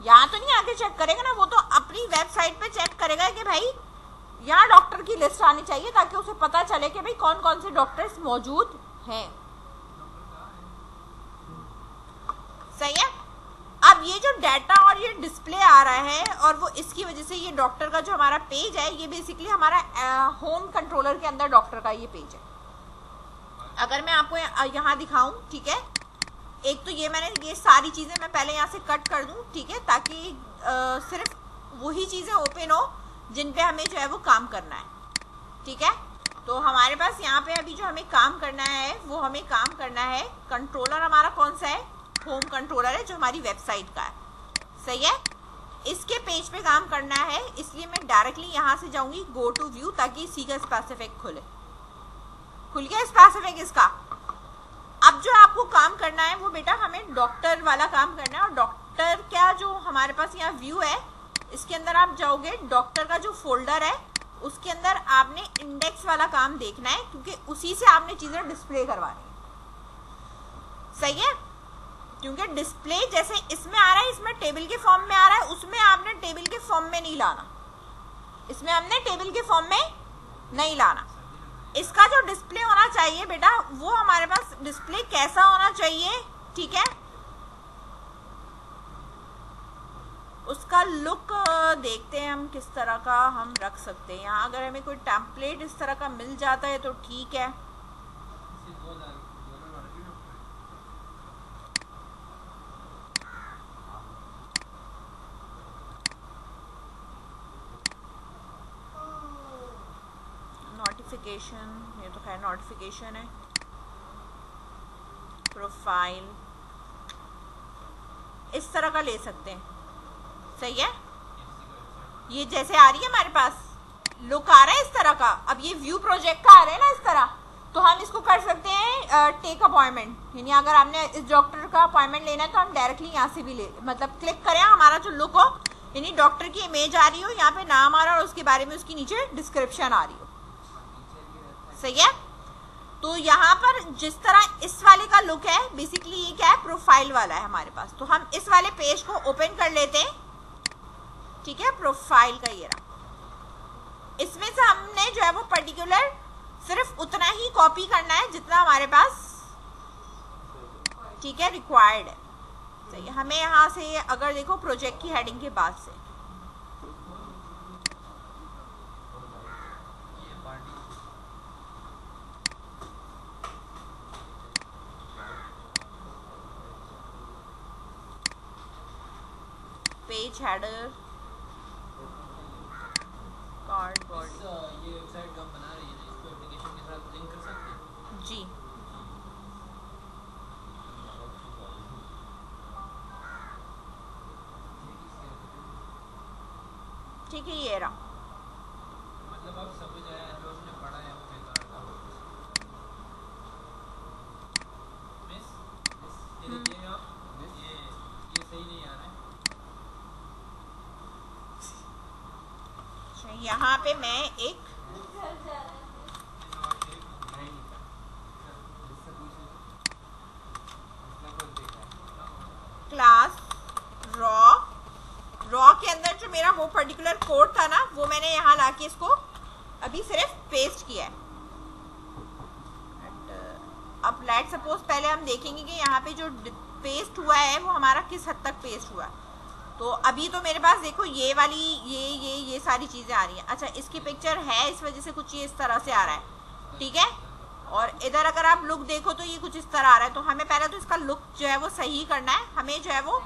यहाँ तो नहीं आके चेक करेगा ना, वो तो अपनी वेबसाइट पे चेक करेगा कि भाई यहाँ डॉक्टर की लिस्ट आनी चाहिए, ताकि उसे पता चले कि भाई कौन कौन से डॉक्टर्स मौजूद हैं, सही है। अब ये जो डाटा और ये डिस्प्ले आ रहा है और वो इसकी वजह से ये डॉक्टर का जो हमारा पेज है ये बेसिकली हमारा होम कंट्रोलर के अंदर डॉक्टर का ये पेज है। अगर मैं आपको यहाँ दिखाऊं, ठीक है, एक तो ये मैंने ये सारी चीजें मैं पहले यहाँ से कट कर दूं, ठीक है, ताकि सिर्फ वही चीजें ओपन हो जिन पे हमें जो है वो काम करना है, ठीक है। तो हमारे पास यहाँ पे अभी जो हमें काम करना है वो हमें काम करना है, कंट्रोलर हमारा कौन सा है, होम कंट्रोलर है जो हमारी वेबसाइट का है, सही है। इसके पेज पे काम करना है, इसलिए मैं डायरेक्टली यहाँ से जाऊंगी गो टू व्यू, ताकि इसी का स्पेसिफिक खुल गया स्पेसिफिक इसका। अब जो आपको काम करना है वो बेटा हमें डॉक्टर वाला काम करना है, और डॉक्टर क्या जो हमारे पास यहाँ व्यू है इसके अंदर आप जाओगे, डॉक्टर का जो फोल्डर है उसके अंदर आपने इंडेक्स वाला काम देखना है, क्योंकि उसी से आपने चीजें डिस्प्ले करवानी है, सही है। क्योंकि डिस्प्ले जैसे इसमें आ रहा है, इसमें टेबल के फॉर्म में आ रहा है, उसमें आपने टेबल के फॉर्म में नहीं लाना, इसमें हमने टेबल के फॉर्म में नहीं लाना। इसका जो डिस्प्ले होना चाहिए बेटा वो हमारे पास डिस्प्ले कैसा होना चाहिए, ठीक है, उसका लुक देखते हैं हम किस तरह का हम रख सकते हैं। यहाँ अगर हमें कोई टेम्पलेट इस तरह का मिल जाता है तो ठीक है। नोटिफिकेशन, ये तो खैर नोटिफिकेशन है। प्रोफाइल इस तरह का ले सकते हैं, सही है। ये जैसे आ रही है हमारे पास लुक आ रहा है इस तरह का। अब ये व्यू प्रोजेक्ट का आ रहा है ना इस तरह, तो हम इसको कर सकते हैं टेक अपॉइंटमेंट, यानी अगर आपने इस डॉक्टर का अपॉइंटमेंट लेना है तो हम डायरेक्टली यहाँ से भी ले, मतलब क्लिक करें, हमारा जो लुक हो, यानी डॉक्टर की इमेज आ रही हो, यहाँ पे नाम आ रहा है और उसके बारे में उसकी नीचे डिस्क्रिप्शन आ रही हो, सही है। तो यहाँ पर जिस तरह इस वाले का लुक है, बेसिकली ये क्या है, प्रोफाइल वाला है हमारे पास। तो हम इस वाले पेज को ओपन कर लेते हैं, ठीक है, प्रोफाइल का ये रहा। इसमें से हमने जो है वो पर्टिकुलर सिर्फ उतना ही कॉपी करना है जितना हमारे पास, ठीक है, रिक्वायर्ड है, सही है। हमें यहाँ से अगर देखो प्रोजेक्ट की हेडिंग के बाद से पेज हेडर, कार्डबोर्ड, ये वेबसाइट जो हम बना रही है इसको एप्लीकेशन के साथ लिंक कर सकते हैं जी। ठीक है, ये रहा। मतलब अब समझ आया जो हमने पढ़ा है वो बेकार था। मिस ये देखिए आप, ये सही नहीं आ रहा है। यहाँ पे मैं एक क्लास रॉ के अंदर जो मेरा वो पर्टिकुलर कोड था ना, वो मैंने यहाँ लाके इसको अभी सिर्फ पेस्ट किया है। अब लेट सपोज पहले हम देखेंगे कि यहाँ पे जो पेस्ट हुआ है वो हमारा किस हद तक पेस्ट हुआ है। तो अभी तो मेरे पास देखो ये वाली ये सारी चीज़ें आ रही हैं। अच्छा, इसकी पिक्चर है इस वजह से कुछ ये इस तरह से आ रहा है, ठीक है। और इधर अगर आप लुक देखो तो ये कुछ इस तरह आ रहा है। तो हमें पहले तो इसका लुक जो है वो सही करना है। हमें जो है वो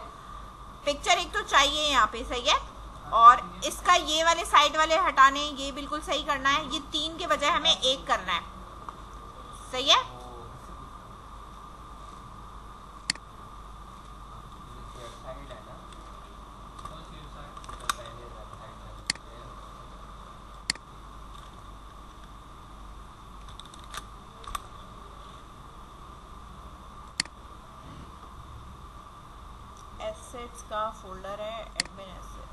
पिक्चर एक तो चाहिए यहाँ पे, सही है। और इसका ये वाले साइड वाले हटाने, ये बिल्कुल सही करना है। ये 3 के बजाय हमें 1 करना है, सही है। एसेट्स का फोल्डर है, एडमिन एसेट।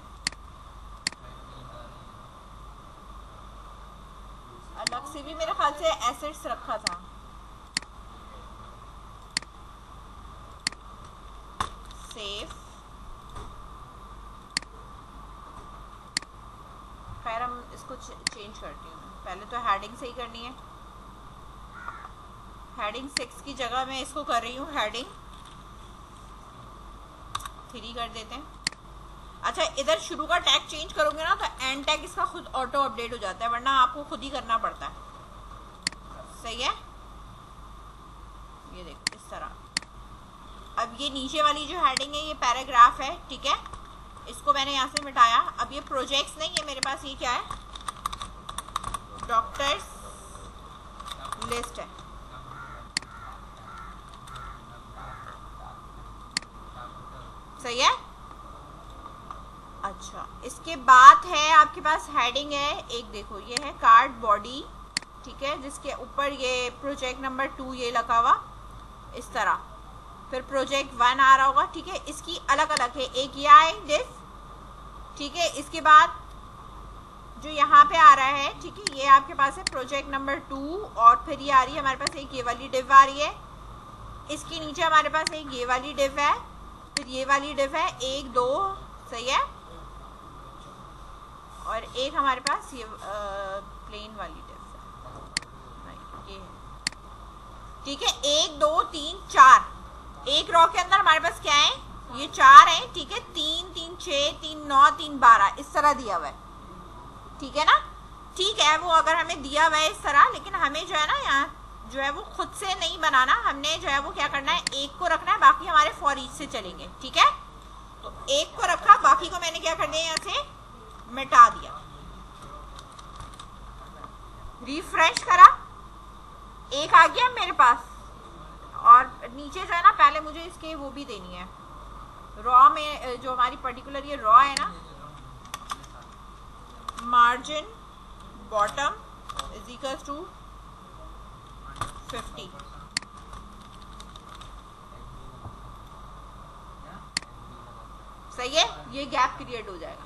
अलग से भी मेरे ख्याल से एसेट्स रखा था। सेव, खैर हम इसको चेंज करती हूँ। पहले तो हेडिंग सही करनी है। हेडिंग 6 की जगह मैं इसको कर रही हूँ हेडिंग 3 कर देते हैं। अच्छा, इधर शुरू का टैग चेंज करोगे ना तो एंड टैग इसका खुद ऑटो अपडेट हो जाता है, वरना आपको खुद ही करना पड़ता है। सही है, ये देखो इस तरह। अब ये नीचे वाली जो हेडिंग है ये पैराग्राफ है, ठीक है, इसको मैंने यहाँ से मिटाया। अब ये प्रोजेक्ट्स नहीं है मेरे पास, ये क्या है, डॉक्टर्स लिस्ट है। सही है। अच्छा, इसके बाद है आपके पास हेडिंग है एक, देखो ये है कार्ड बॉडी, ठीक है, जिसके ऊपर ये प्रोजेक्ट नंबर 2 ये लगा हुआ इस तरह। फिर प्रोजेक्ट 1 आ रहा होगा, ठीक है, इसकी अलग अलग है, एक ये है डिफ, ठीक है। इसके बाद जो यहाँ पे आ रहा है, ठीक है, ये आपके पास है प्रोजेक्ट नंबर 2, और फिर ये आ रही है हमारे पास एक ये वाली डिव आ रही है। इसके नीचे हमारे पास एक ये वाली डिव है, फिर ये वाली डिव है, 1 2, सही है, और एक हमारे पास ये प्लेन वाली डिव है, ये है, ठीक है। 1 2 3 4, एक रो के अंदर हमारे पास क्या है, ये 4 है, ठीक है, 3 3 6 3 9 3 12 इस तरह दिया हुआ है, ठीक है ना। ठीक है, वो अगर हमें दिया हुआ है इस तरह, लेकिन हमें जो है ना यहाँ जो है वो खुद से नहीं बनाना, हमने जो है वो क्या करना है, एक को रखना है, बाकी हमारे फॉर ईच से चलेंगे, ठीक है। तो एक को रखा, बाकी को मैंने क्या कर दिया, यहाँ से मिटा दिया। रिफ्रेश करा, एक आ गया मेरे पास, और नीचे जो है ना पहले मुझे इसके वो भी देनी है, रॉ में जो हमारी पर्टिकुलर ये रॉ है ना, margin bottom is equal to 50, सही है, ये गैप क्रिएट हो जाएगा।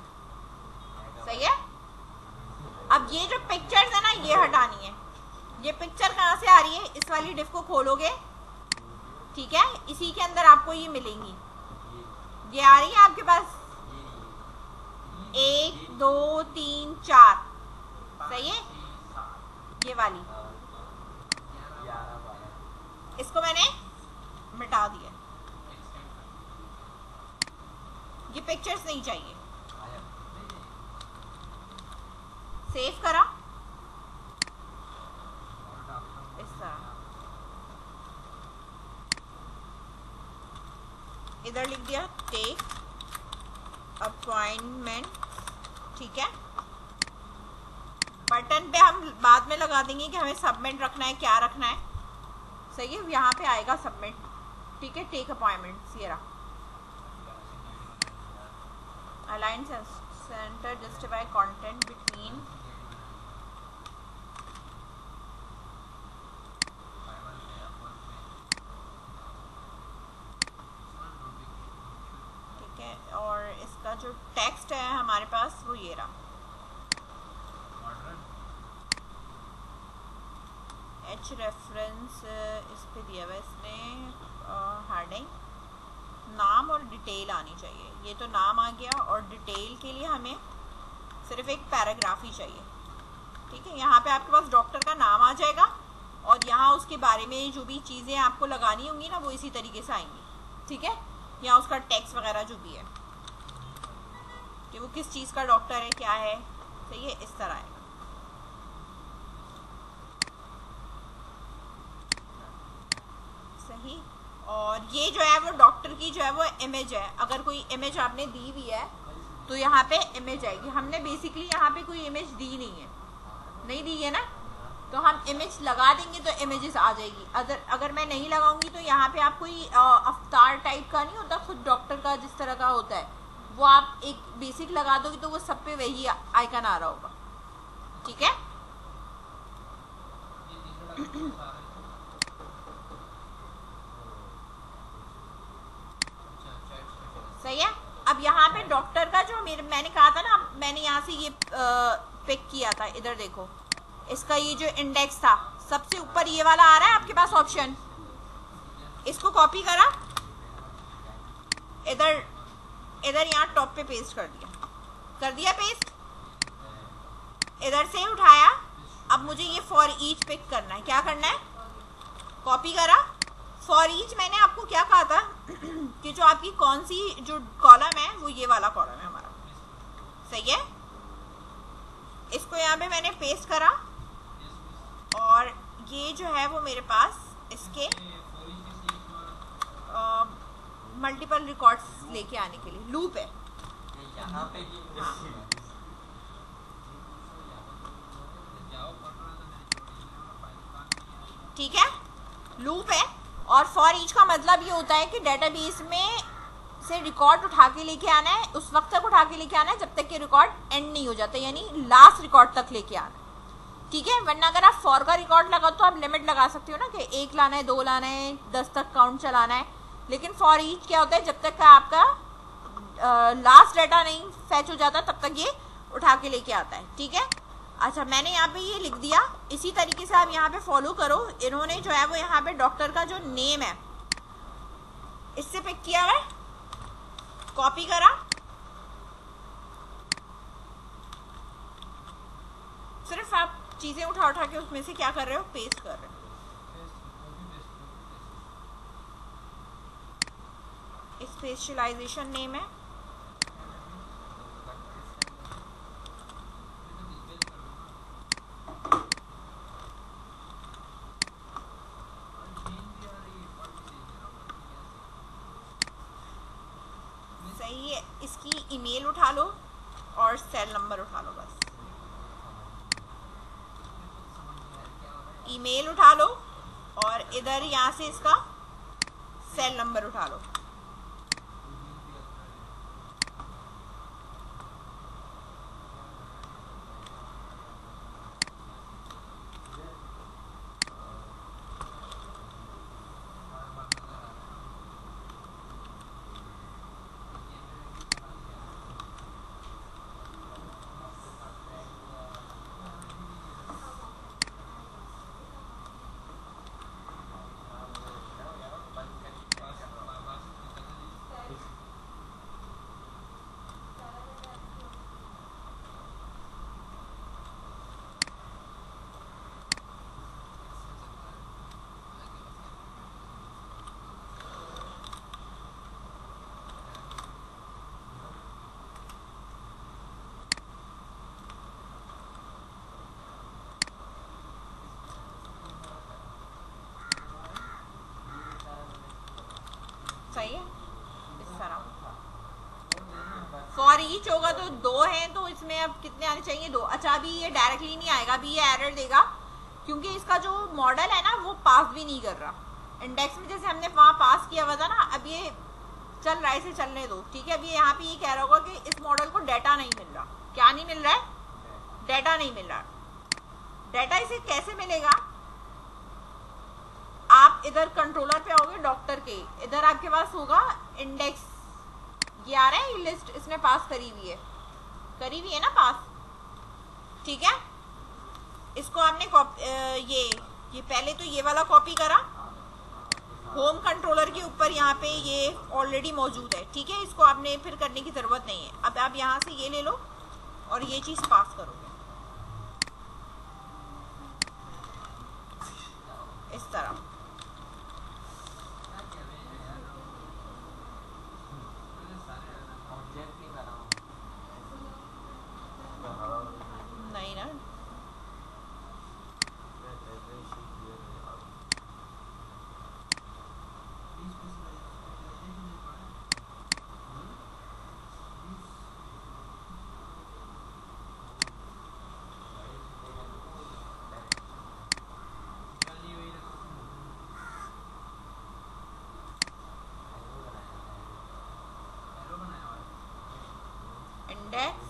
सही है। अब ये जो पिक्चर्स है ना ये हटानी है। ये पिक्चर कहाँ से आ रही है, इस वाली डिफ को खोलोगे, ठीक है, इसी के अंदर आपको ये मिलेंगी। ये आ रही है आपके पास 1 2 3 4, सही है, ये वाली, इसको मैंने मिटा दिया, ये पिक्चर्स नहीं चाहिए। सेव करा इस तरह, इधर लिख दिया टेक अपॉइंटमेंट, ठीक है। बटन पे हम बाद में लगा देंगे कि हमें सबमिट रखना है, क्या रखना है, सही है, यहाँ पे आएगा सबमिट, ठीक है। टेक अपॉइंटमेंट ये रहा, align centre justify content between, ठीक है। और इसका जो टेक्स्ट है हमारे पास वो ये रहा, एच रेफरेंस इस पे दिया हुआ है इसने, हेडिंग, नाम और डिटेल आनी चाहिए। ये तो नाम आ गया, और डिटेल के लिए हमें सिर्फ एक पैराग्राफ ही चाहिए, ठीक है। यहाँ पे आपके पास डॉक्टर का नाम आ जाएगा, और यहाँ उसके बारे में जो भी चीज़ें आपको लगानी होंगी ना वो इसी तरीके से आएंगी, ठीक है। यहाँ उसका टेक्स्ट वगैरह जो भी है कि वो किस चीज़ का डॉक्टर है, क्या है, सही है, इस तरह है। सही। और ये जो है वो डॉक्टर की जो है वो इमेज है, अगर कोई इमेज आपने दी हुई है तो यहाँ पे इमेज आएगी। हमने बेसिकली यहाँ पे कोई इमेज दी नहीं है, नहीं दी है ना, तो हम इमेज लगा देंगे तो इमेजेस आ जाएगी। अगर मैं नहीं लगाऊंगी तो यहाँ पे आप कोई अवतार टाइप का नहीं होता, खुद डॉक्टर का जिस तरह का होता है वो आप एक बेसिक लगा दोगे तो वो सब पे वही आइकन आ रहा होगा, ठीक है। सही है। अब यहाँ पे डॉक्टर का जो मैंने कहा था ना, मैंने यहाँ से ये पिक किया था, इधर देखो, इसका ये जो इंडेक्स था सबसे ऊपर ये वाला आ रहा है आपके पास ऑप्शन, इसको कॉपी करा, इधर यहाँ टॉप पे पेस्ट कर दिया पेस्ट, इधर से उठाया। अब मुझे ये फॉर ईच पिक करना है, क्या करना है, कॉपी करा, फॉर ईच मैंने आपको क्या कहा था कि जो आपकी कौन सी जो कॉलम है वो ये वाला कॉलम है हमारा, सही है। इसको यहाँ पे मैंने पेस्ट करा और ये जो है वो मेरे पास इसके मल्टीपल रिकॉर्ड्स लेके आने के लिए लूप है। यहाँ पे हाँ। ठीक है, लूप है। और फॉर ईच का मतलब ये होता है कि डेटाबेस में से रिकॉर्ड उठा के लेके आना है, उस वक्त तक उठा के लेके आना है जब तक कि रिकॉर्ड एंड नहीं हो जाता, यानी लास्ट रिकॉर्ड तक लेके आना है। ठीक है, वरना अगर आप फॉर का रिकॉर्ड लगाओ तो आप लिमिट लगा सकते हो ना कि 1 लाना है, 2 लाना है, 10 तक काउंट चलाना है। लेकिन फॉर ईच क्या होता है, जब तक का आपका लास्ट डाटा नहीं फैच हो जाता तब तक ये उठा के लेके आता है। ठीक है, अच्छा मैंने यहाँ पे ये लिख दिया। इसी तरीके से आप यहाँ पे फॉलो करो। इन्होंने जो है वो यहाँ पे डॉक्टर का जो नेम है इससे पिक किया है, कॉपी करा, सिर्फ आप चीजें उठा उठा के उसमें से क्या कर रहे हो, पेस्ट कर रहे हो। स्पेशलाइजेशन नेम है, सही है। इसकी ईमेल उठा लो और सेल नंबर उठा लो, बस ईमेल उठा लो और इधर यहाँ से इसका सेल नंबर उठा लो। सही है, इस तरह फॉर ईच होगा तो 2 हैं, तो इसमें अब कितने आने चाहिए, 2। अच्छा अभी ये डायरेक्टली नहीं आएगा, अभी ये एरर देगा क्योंकि इसका जो मॉडल है ना वो पास भी नहीं कर रहा। इंडेक्स में जैसे हमने वहाँ पास किया हुआ था ना, अब ये चल रहा है, इसे चलने दो। ठीक है, अभी यहाँ पे ये कह रहा होगा कि इस मॉडल को डाटा नहीं मिल रहा। क्या नहीं मिल रहा है, डाटा नहीं मिल रहा। डाटा इसे कैसे मिलेगा, आप इधर कंट्रोलर पे आओगे डॉक्टर के, इधर आपके पास होगा इंडेक्स, ये आ रहा है, ये लिस्ट इसने पास करी हुई है ना पास। ठीक है, इसको आपने ये पहले तो ये वाला कॉपी करा, होम कंट्रोलर के ऊपर यहाँ पे ये ऑलरेडी मौजूद है। ठीक है, इसको आपने फिर करने की जरूरत नहीं है। अब आप यहाँ से ये ले लो और ये चीज पास करोगे इस तरह। नहीं ना, इंडेक्स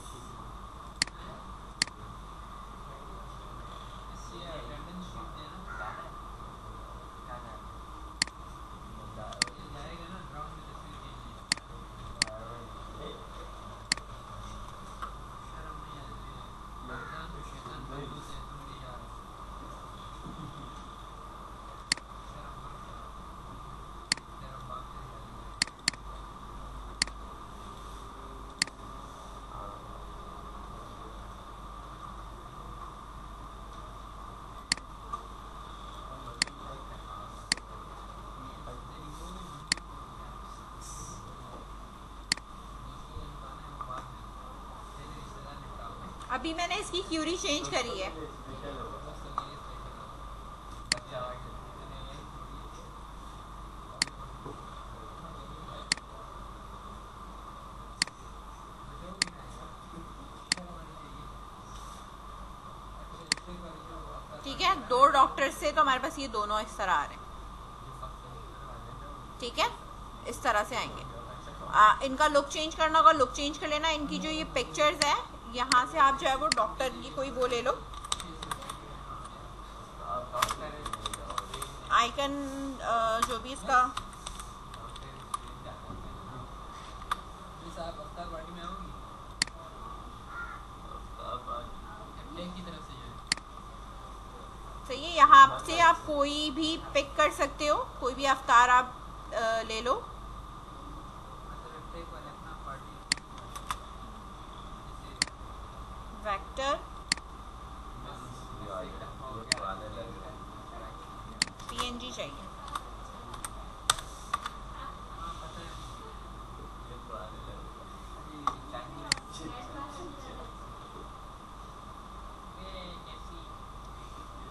अभी मैंने इसकी क्यूरी चेंज करी है। ठीक है, 2 डॉक्टर से तो हमारे पास ये दोनों इस तरह आ रहे हैं। ठीक है, इस तरह से आएंगे। इनका लुक चेंज करना होगा, लुक चेंज कर लेना। इनकी जो ये पिक्चर्स है यहाँ से आप जो है वो डॉक्टर की कोई वो ले लो, आइकन जो भी इसका। सही है, यहाँ से आप कोई भी पिक कर सकते हो, कोई भी अवतार आप ले लो। वेक्टर, पीएनजी चाहिए।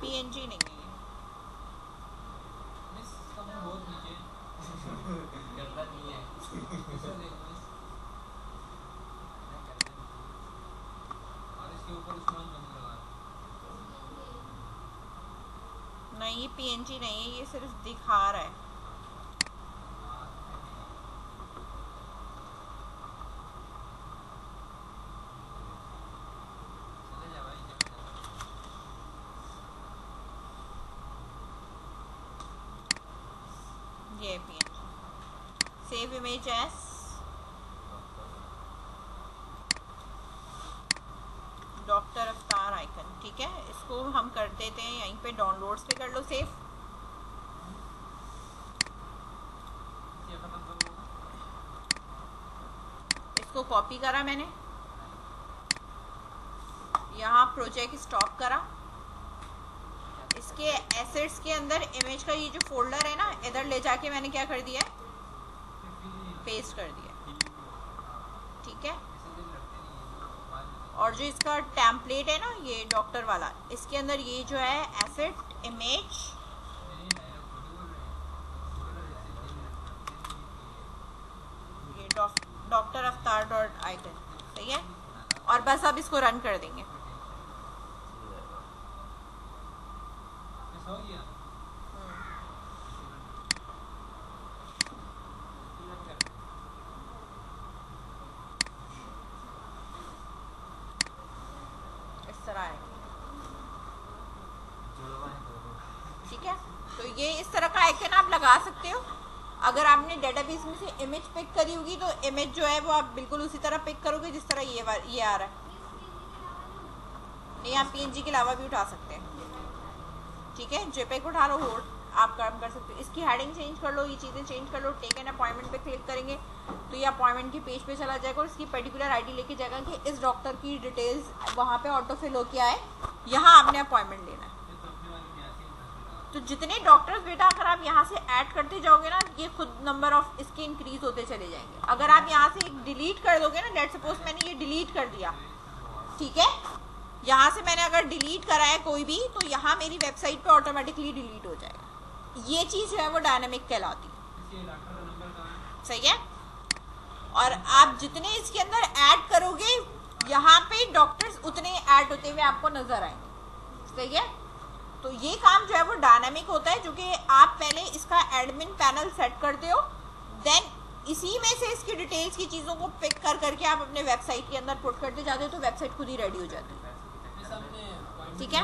पीएनजी नहीं है नहीं, ये पीएनजी नहीं है, ये सिर्फ दिखा रहा है। ये PNG, save image as doctor avatar icon. ठीक है, इसको हम कर देते हैं यहीं पे, डाउनलोड्स पे कर लो सेव। इसको कॉपी करा मैंने, यहाँ प्रोजेक्ट स्टॉप करा, इसके एसेट्स के अंदर इमेज का ये जो फोल्डर है ना, इधर ले जाके मैंने क्या कर दिया, पेस्ट कर दिया। ठीक है, और जो इसका टेम्पलेट है ना ये डॉक्टर वाला, इसके अंदर ये जो है एसेट इमेज, ये डॉक्टर अवतार डॉट आइकन। सही है, और बस अब इसको रन कर देंगे। ठीक है, तो ये इस तरह का आइकन आप लगा सकते हो। अगर आपने डेटाबेस में से इमेज पिक करी होगी तो इमेज जो है वो आप बिल्कुल उसी तरह पिक करोगे जिस तरह ये आ रहा है। नहीं, आप पीएनजी के अलावा भी उठा सकते हैं। ठीक है, जेपेग उठा लो, होल्ड आप काम कर सकते हो। इसकी हेडिंग चेंज कर लो, ये चीज़ें चेंज कर लो। टेक एन अपॉइंटमेंट पे क्लिक करेंगे तो ये अपॉइंटमेंट के पेज पे चला जाएगा और इसकी पर्टिकुलर आईडी लेके जाएगा कि इस डॉक्टर की डिटेल्स वहाँ पे ऑटो फिल होके आए, यहाँ आपने अपॉइंटमेंट लेना है। तो जितने डॉक्टर्स बेटा अगर आप यहाँ से ऐड करते जाओगे ना, ये खुद नंबर ऑफ इसके इंक्रीज होते चले जाएंगे। अगर आप यहाँ से एक डिलीट कर दोगे ना, लेट्स सपोज मैंने ये डिलीट कर दिया, ठीक है, यहाँ से मैंने अगर डिलीट करा है कोई भी, तो यहाँ मेरी वेबसाइट पे ऑटोमेटिकली डिलीट हो जाएगा। ये चीज़ जो है वो डायनामिक कहलाती है। सही है, और आप जितने इसके अंदर ऐड करोगे यहाँ पे डॉक्टर्स उतने ऐड होते हुए आपको नजर आएंगे। सही है, तो ये काम जो है वो डायनामिक होता है, जो कि आप पहले इसका एडमिन पैनल सेट करते हो, देन इसी में से इसकी डिटेल्स की चीज़ों को पिक कर करके आप अपने वेबसाइट के अंदर पुट करते जाते हो, तो वेबसाइट खुद ही रेडी हो जाती है। ठीक है।